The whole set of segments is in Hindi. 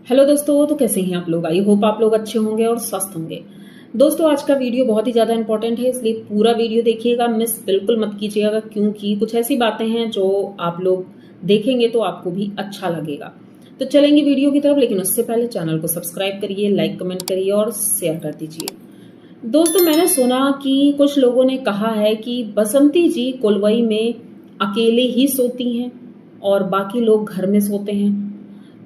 हेलो दोस्तों, तो कैसे हैं आप लोग। आई होप आप लोग अच्छे होंगे और स्वस्थ होंगे। दोस्तों, आज का वीडियो बहुत ही ज़्यादा इंपॉर्टेंट है, इसलिए पूरा वीडियो देखिएगा, मिस बिल्कुल मत कीजिएगा, क्योंकि कुछ ऐसी बातें हैं जो आप लोग देखेंगे तो आपको भी अच्छा लगेगा। तो चलेंगे वीडियो की तरफ, लेकिन उससे पहले चैनल को सब्सक्राइब करिए, लाइक कमेंट करिए और शेयर कर दीजिए। दोस्तों, मैंने सुना कि कुछ लोगों ने कहा है कि बसंती जी कोलवई में अकेले ही सोती हैं और बाकी लोग घर में सोते हैं।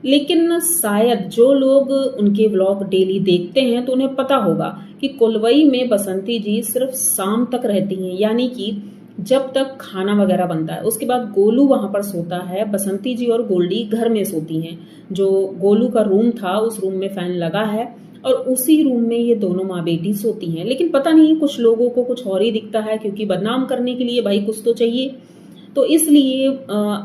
लेकिन शायद जो लोग उनके व्लॉग डेली देखते हैं तो उन्हें पता होगा कि कोलवई में बसंती जी सिर्फ शाम तक रहती हैं, यानी कि जब तक खाना वगैरह बनता है। उसके बाद गोलू वहां पर सोता है, बसंती जी और गोल्डी घर में सोती हैं। जो गोलू का रूम था उस रूम में फैन लगा है और उसी रूम में ये दोनों माँ बेटी सोती हैं। लेकिन पता नहीं कुछ लोगों को कुछ और ही दिखता है, क्योंकि बदनाम करने के लिए भाई कुछ तो चाहिए। तो इसलिए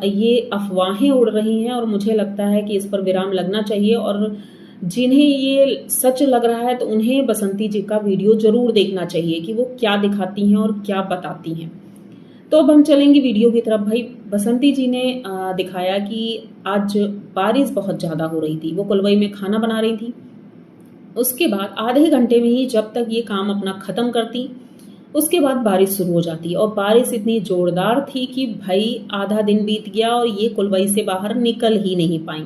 ये अफवाहें उड़ रही हैं और मुझे लगता है कि इस पर विराम लगना चाहिए। और जिन्हें ये सच लग रहा है तो उन्हें बसंती जी का वीडियो जरूर देखना चाहिए कि वो क्या दिखाती हैं और क्या बताती हैं। तो अब हम चलेंगे वीडियो की तरफ। भाई, बसंती जी ने दिखाया कि आज बारिश बहुत ज़्यादा हो रही थी। वो कोलवई में खाना बना रही थी। उसके बाद आधे घंटे में ही जब तक ये काम अपना ख़त्म करती, उसके बाद बारिश शुरू हो जाती। और बारिश इतनी जोरदार थी कि भाई आधा दिन बीत गया और ये कुलवई से बाहर निकल ही नहीं पाई,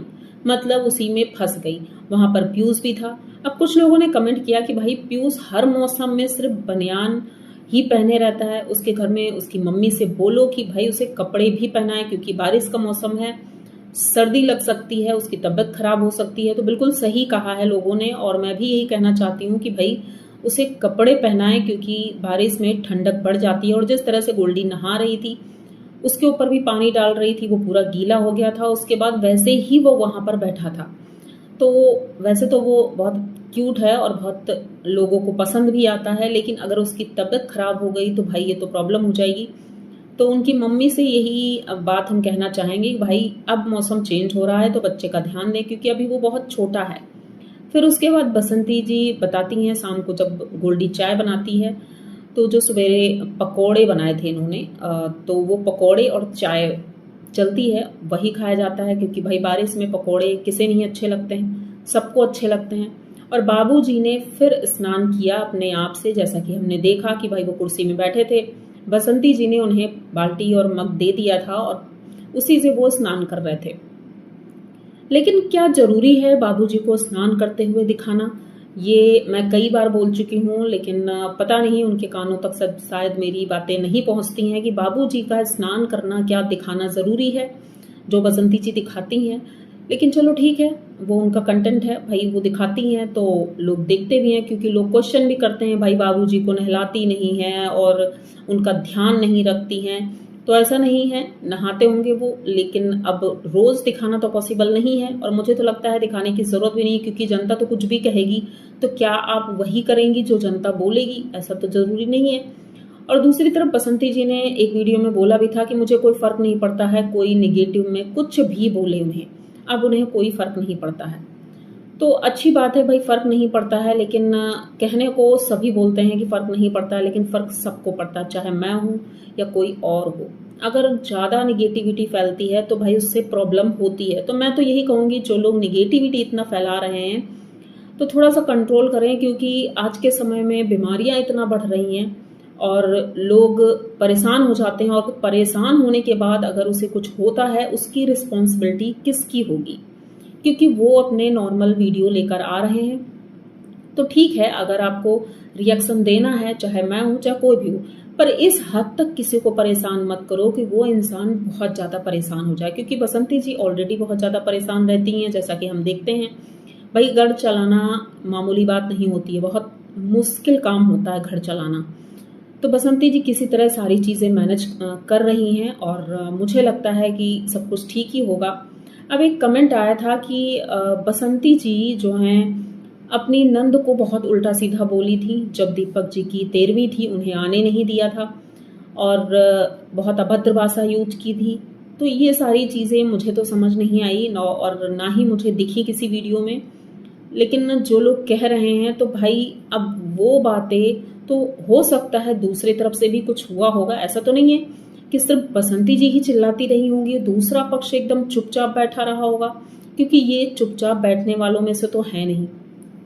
मतलब उसी में फंस गई। वहां पर पीयूष भी था। अब कुछ लोगों ने कमेंट किया कि भाई पीयूष हर मौसम में सिर्फ बनियान ही पहने रहता है, उसके घर में उसकी मम्मी से बोलो कि भाई उसे कपड़े भी पहनाए, क्योंकि बारिश का मौसम है, सर्दी लग सकती है, उसकी तबीयत खराब हो सकती है। तो बिल्कुल सही कहा है लोगों ने, और मैं भी यही कहना चाहती हूँ कि भाई उसे कपड़े पहनाएं, क्योंकि बारिश में ठंडक बढ़ जाती है। और जिस तरह से गोल्डी नहा रही थी, उसके ऊपर भी पानी डाल रही थी, वो पूरा गीला हो गया था। उसके बाद वैसे ही वो वहां पर बैठा था। तो वैसे तो वो बहुत क्यूट है और बहुत लोगों को पसंद भी आता है, लेकिन अगर उसकी तबीयत खराब हो गई तो भाई ये तो प्रॉब्लम हो जाएगी। तो उनकी मम्मी से यही बात हम कहना चाहेंगे कि भाई अब मौसम चेंज हो रहा है तो बच्चे का ध्यान दें, क्योंकि अभी वो बहुत छोटा है। फिर उसके बाद बसंती जी बताती हैं शाम को जब गोल्डी चाय बनाती है, तो जो सवेरे पकोड़े बनाए थे इन्होंने, तो वो पकोड़े और चाय चलती है, वही खाया जाता है, क्योंकि भाई बारिश में पकोड़े किसे नहीं अच्छे लगते हैं, सबको अच्छे लगते हैं। और बाबूजी ने फिर स्नान किया अपने आप से, जैसा कि हमने देखा कि भाई वो कुर्सी में बैठे थे, बसंती जी ने उन्हें बाल्टी और मग दे दिया था और उसी से वो स्नान कर रहे थे। लेकिन क्या जरूरी है बाबूजी को स्नान करते हुए दिखाना? ये मैं कई बार बोल चुकी हूँ, लेकिन पता नहीं उनके कानों तक शायद मेरी बातें नहीं पहुंचती हैं कि बाबूजी का स्नान करना क्या दिखाना जरूरी है, जो बसंती जी दिखाती हैं। लेकिन चलो ठीक है, वो उनका कंटेंट है भाई, वो दिखाती हैं तो लोग देखते भी हैं, क्योंकि लोग क्वेश्चन भी करते हैं भाई बाबूजी को नहलाती नहीं है और उनका ध्यान नहीं रखती हैं। तो ऐसा नहीं है, नहाते होंगे वो, लेकिन अब रोज दिखाना तो पॉसिबल नहीं है, और मुझे तो लगता है दिखाने की जरूरत भी नहीं, क्योंकि जनता तो कुछ भी कहेगी। तो क्या आप वही करेंगी जो जनता बोलेगी? ऐसा तो जरूरी नहीं है। और दूसरी तरफ बसंती जी ने एक वीडियो में बोला भी था कि मुझे कोई फर्क नहीं पड़ता है, कोई निगेटिव में कुछ भी बोले उन्हें, अब उन्हें कोई फर्क नहीं पड़ता है। तो अच्छी बात है भाई, फर्क नहीं पड़ता है, लेकिन कहने को सभी बोलते हैं कि फर्क नहीं पड़ता है, लेकिन फर्क सबको पड़ता है, चाहे मैं हूं या कोई और हो। अगर ज्यादा निगेटिविटी फैलती है तो भाई उससे प्रॉब्लम होती है। तो मैं तो यही कहूंगी, जो लोग निगेटिविटी इतना फैला रहे हैं तो थोड़ा सा कंट्रोल करें, क्योंकि आज के समय में बीमारियां इतना बढ़ रही हैं और लोग परेशान हो जाते हैं, और परेशान होने के बाद अगर उसे कुछ होता है, उसकी रिस्पॉन्सिबिलिटी किसकी होगी? क्योंकि वो अपने नॉर्मल वीडियो लेकर आ रहे हैं। तो ठीक है, अगर आपको रिएक्शन देना है, चाहे मैं हूं चाहे कोई भी हो, पर इस हद तक किसी को परेशान मत करो कि वो इंसान बहुत ज्यादा परेशान हो जाए, क्योंकि बसंती जी ऑलरेडी बहुत ज्यादा परेशान रहती हैं, जैसा कि हम देखते हैं। भाई घर चलाना मामूली बात नहीं होती है, बहुत मुश्किल काम होता है घर चलाना। तो बसंती जी किसी तरह सारी चीजें मैनेज कर रही हैं, और मुझे लगता है कि सब कुछ ठीक ही होगा। अब एक कमेंट आया था कि बसंती जी जो हैं अपनी नंद को बहुत उल्टा सीधा बोली थी, जब दीपक जी की 13वीं थी उन्हें आने नहीं दिया था, और बहुत अभद्र भाषा यूज की थी। तो ये सारी चीज़ें मुझे तो समझ नहीं आई, और ना ही मुझे दिखी किसी वीडियो में। लेकिन जो लोग कह रहे हैं तो भाई अब वो बातें तो हो सकता है दूसरी तरफ से भी कुछ हुआ होगा, ऐसा तो नहीं है कि सिर्फ बसंती जी ही चिल्लाती रही होंगी, दूसरा पक्ष एकदम चुपचाप बैठा रहा होगा। क्योंकि ये चुपचाप बैठने वालों में से तो है नहीं,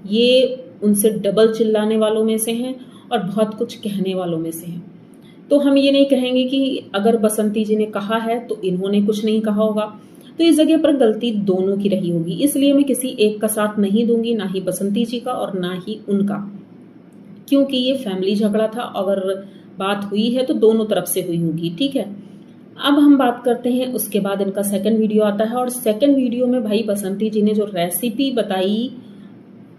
ये उनसे डबल चिल्लाने वालों में से हैं और बहुत कुछ कहने वालों में से हैं। तो हम ये नहीं कहेंगे कि अगर बसंती जी ने कहा है तो इन्होंने कुछ नहीं कहा होगा, तो इस जगह पर गलती दोनों की रही होगी। इसलिए मैं किसी एक का साथ नहीं दूंगी, ना ही बसंती जी का और ना ही उनका, क्योंकि ये फैमिली झगड़ा था। अगर बात हुई है तो दोनों तरफ से हुई होगी, ठीक है। अब हम बात करते हैं, उसके बाद इनका सेकंड वीडियो आता है और सेकंड वीडियो में भाई बसंती जी ने जो रेसिपी बताई,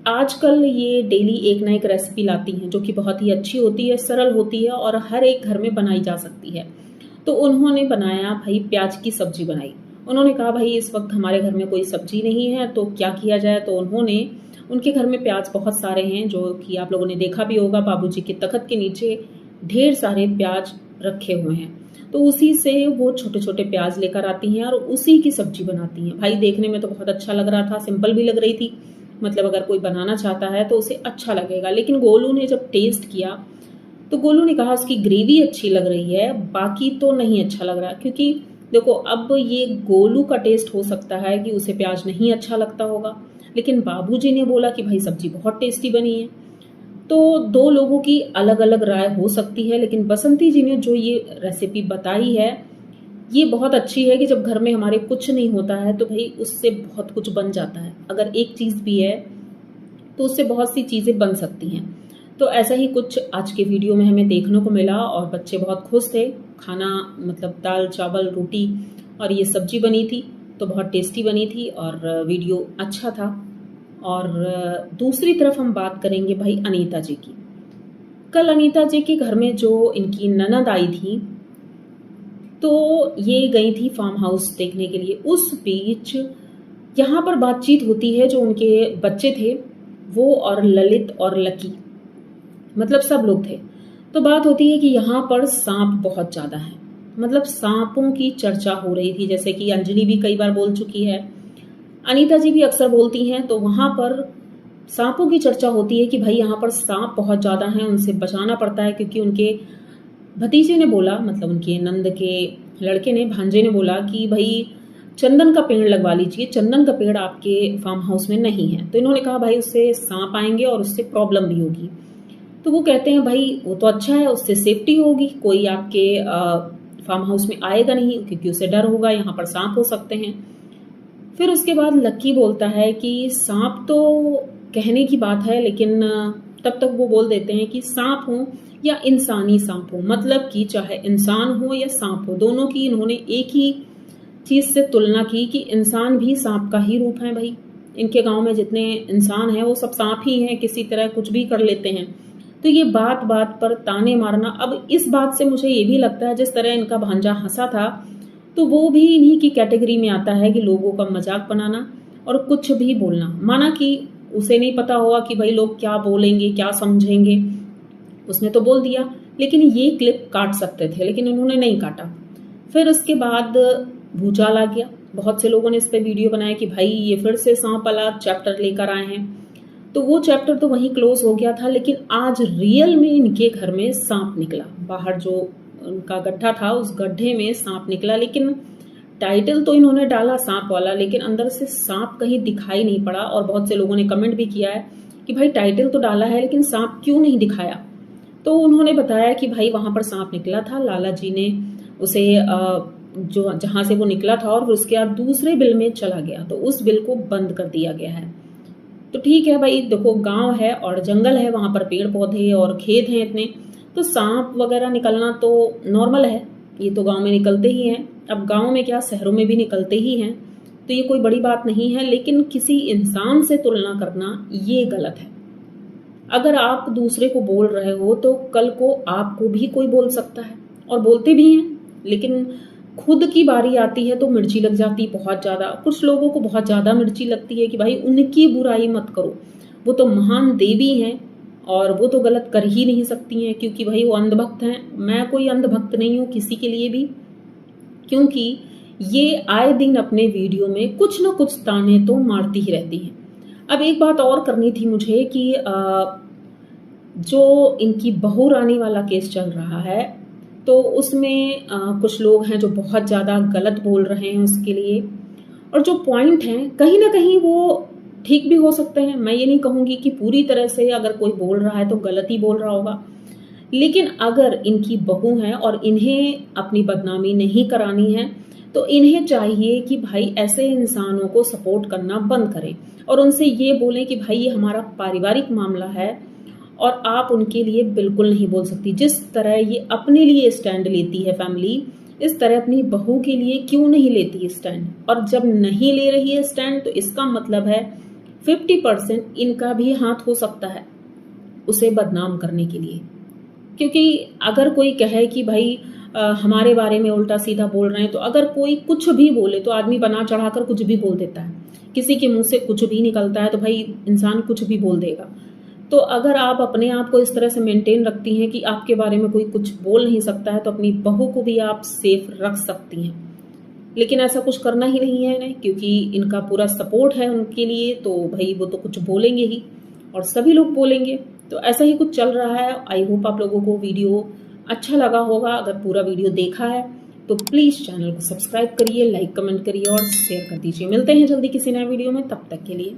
आजकल ये डेली एक ना एक रेसिपी लाती हैं जो कि बहुत ही अच्छी होती है, सरल होती है और हर एक घर में बनाई जा सकती है। तो उन्होंने बनाया भाई प्याज की सब्जी बनाई। उन्होंने कहा भाई इस वक्त हमारे घर में कोई सब्जी नहीं है तो क्या किया जाए। तो उनके घर में प्याज बहुत सारे हैं, जो कि आप लोगों ने देखा भी होगा, बाबूजी के तख्त के नीचे ढेर सारे प्याज रखे हुए हैं। तो उसी से वो छोटे छोटे प्याज लेकर आती हैं और उसी की सब्जी बनाती हैं। भाई देखने में तो बहुत अच्छा लग रहा था, सिंपल भी लग रही थी, मतलब अगर कोई बनाना चाहता है तो उसे अच्छा लगेगा। लेकिन गोलू ने जब टेस्ट किया तो गोलू ने कहा उसकी ग्रेवी अच्छी लग रही है, बाकी तो नहीं अच्छा लग रहा। क्योंकि देखो, अब ये गोलू का टेस्ट हो सकता है कि उसे प्याज नहीं अच्छा लगता होगा, लेकिन बाबूजी ने बोला कि भाई सब्जी बहुत टेस्टी बनी है। तो दो लोगों की अलग अलग राय हो सकती है, लेकिन बसंती जी ने जो ये रेसिपी बताई है ये बहुत अच्छी है कि जब घर में हमारे कुछ नहीं होता है तो भाई उससे बहुत कुछ बन जाता है। अगर एक चीज़ भी है तो उससे बहुत सी चीज़ें बन सकती हैं। तो ऐसा ही कुछ आज के वीडियो में हमें देखने को मिला और बच्चे बहुत खुश थे। खाना मतलब दाल चावल रोटी और ये सब्जी बनी थी तो बहुत टेस्टी बनी थी और वीडियो अच्छा था। और दूसरी तरफ हम बात करेंगे भाई अनीता जी की। कल अनीता जी के घर में जो इनकी ननद आई थी तो ये गई थी फार्म हाउस देखने के लिए। उस बीच यहाँ पर बातचीत होती है, जो उनके बच्चे थे वो और ललित और लकी, मतलब सब लोग थे। तो बात होती है कि यहाँ पर सांप बहुत ज़्यादा है, मतलब सांपों की चर्चा हो रही थी, जैसे कि अंजलि भी कई बार बोल चुकी है, अनीता जी भी अक्सर बोलती हैं। तो वहाँ पर सांपों की चर्चा होती है कि भाई यहाँ पर सांप बहुत ज़्यादा हैं, उनसे बचाना पड़ता है। क्योंकि उनके भतीजे ने बोला, मतलब उनके नंद के लड़के ने, भांजे ने बोला कि भाई चंदन का पेड़ लगवा लीजिए, चंदन का पेड़ आपके फार्म हाउस में नहीं है। तो इन्होंने कहा भाई उससे सांप आएंगे और उससे प्रॉब्लम भी होगी। तो वो कहते हैं भाई वो तो अच्छा है, उससे सेफ्टी होगी, कोई आपके फार्म हाउस में आएगा नहीं क्योंकि उसे डर होगा, यहाँ पर सांप हो सकते हैं। फिर उसके बाद लक्की बोलता है कि सांप तो कहने की बात है, लेकिन तब तक वो बोल देते हैं कि सांप हो या इंसानी सांप हो, मतलब कि चाहे इंसान हो या सांप हो, दोनों की इन्होंने एक ही चीज से तुलना की कि इंसान भी सांप का ही रूप है। भाई इनके गांव में जितने इंसान हैं वो सब सांप ही हैं, किसी तरह कुछ भी कर लेते हैं। तो ये बात बात पर ताने मारना, अब इस बात से मुझे ये भी लगता है जिस तरह इनका भांजा हंसा था तो वो भी इन्हीं की कैटेगरी में आता है कि लोगों का मजाक बनाना और कुछ भी बोलना। माना कि उसे नहीं पता होगा कि भाई लोग क्या बोलेंगे क्या समझेंगे, उसने तो बोल दिया, लेकिन ये क्लिप काट सकते थे लेकिन उन्होंने नहीं काटा। फिर उसके बाद भूचाल आ गया, बहुत से लोगों ने इस पे वीडियो बनाया कि भाई ये फिर से सांप वाला चैप्टर लेकर आए हैं। तो वो चैप्टर तो वहीं क्लोज हो गया था, लेकिन आज रियल में इनके घर में सांप निकला। बाहर जो उनका गड्ढा था उस गड्ढे में सांप निकला, लेकिन टाइटल तो इन्होंने डाला सांप वाला, लेकिन अंदर से सांप कहीं दिखाई नहीं पड़ा। और बहुत से लोगों ने कमेंट भी किया है कि भाई टाइटल तो डाला है लेकिन सांप क्यों नहीं दिखाया। तो उन्होंने बताया कि भाई वहां पर सांप निकला था, लाला जी ने उसे जो जहां से वो निकला था और उसके बाद दूसरे बिल में चला गया, तो उस बिल को बंद कर दिया गया है। तो ठीक है भाई, देखो गांव है और जंगल है, वहां पर पेड़ पौधे और खेत हैं इतने, तो सांप वगैरह निकलना तो नॉर्मल है, ये तो गांव में निकलते ही हैं। अब गांव में क्या, शहरों में भी निकलते ही हैं, तो ये कोई बड़ी बात नहीं है। लेकिन किसी इंसान से तुलना करना ये गलत है। अगर आप दूसरे को बोल रहे हो तो कल को आपको भी कोई बोल सकता है, और बोलते भी हैं। लेकिन खुद की बारी आती है तो मिर्ची लग जाती है बहुत ज़्यादा। कुछ लोगों को बहुत ज़्यादा मिर्ची लगती है कि भाई उनकी बुराई मत करो, वो तो महान देवी हैं और वो तो गलत कर ही नहीं सकती हैं, क्योंकि भाई वो अंधभक्त हैं। मैं कोई अंधभक्त नहीं हूँ किसी के लिए भी, क्योंकि ये आए दिन अपने वीडियो में कुछ ना कुछ ताने तो मारती ही रहती हैं। अब एक बात और करनी थी मुझे कि जो इनकी बहू रानी वाला केस चल रहा है तो उसमें कुछ लोग हैं जो बहुत ज़्यादा गलत बोल रहे हैं उसके लिए, और जो पॉइंट हैं कहीं ना कहीं वो ठीक भी हो सकते हैं। मैं ये नहीं कहूंगी कि पूरी तरह से अगर कोई बोल रहा है तो गलत ही बोल रहा होगा, लेकिन अगर इनकी बहू है और इन्हें अपनी बदनामी नहीं करानी है तो इन्हें चाहिए कि भाई ऐसे इंसानों को सपोर्ट करना बंद करें और उनसे ये बोलें कि भाई ये हमारा पारिवारिक मामला है और आप उनके लिए बिल्कुल नहीं बोल सकती। जिस तरह ये अपने लिए स्टैंड लेती है फैमिली, इस तरह अपनी बहू के लिए क्यों नहीं लेती स्टैंड। और जब नहीं ले रही है स्टैंड तो इसका मतलब है 50% इनका भी हाथ हो सकता है उसे बदनाम करने के लिए। क्योंकि अगर कोई कहे कि भाई हमारे बारे में उल्टा सीधा बोल रहे हैं, तो अगर कोई कुछ भी बोले तो आदमी बना चढ़ाकर कुछ भी बोल देता है। किसी के मुंह से कुछ भी निकलता है तो भाई इंसान कुछ भी बोल देगा। तो अगर आप अपने आप को इस तरह से मेंटेन रखती हैं कि आपके बारे में कोई कुछ बोल नहीं सकता है, तो अपनी बहू को भी आप सेफ रख सकती हैं। लेकिन ऐसा कुछ करना ही नहीं है इन्हें, क्योंकि इनका पूरा सपोर्ट है उनके लिए, तो भाई वो तो कुछ बोलेंगे ही और सभी लोग बोलेंगे। तो ऐसा ही कुछ चल रहा है। आई होप आप लोगों को वीडियो अच्छा लगा होगा। अगर पूरा वीडियो देखा है तो प्लीज़ चैनल को सब्सक्राइब करिए, लाइक कमेंट करिए और शेयर कर दीजिए। मिलते हैं जल्दी किसी नए वीडियो में, तब तक के लिए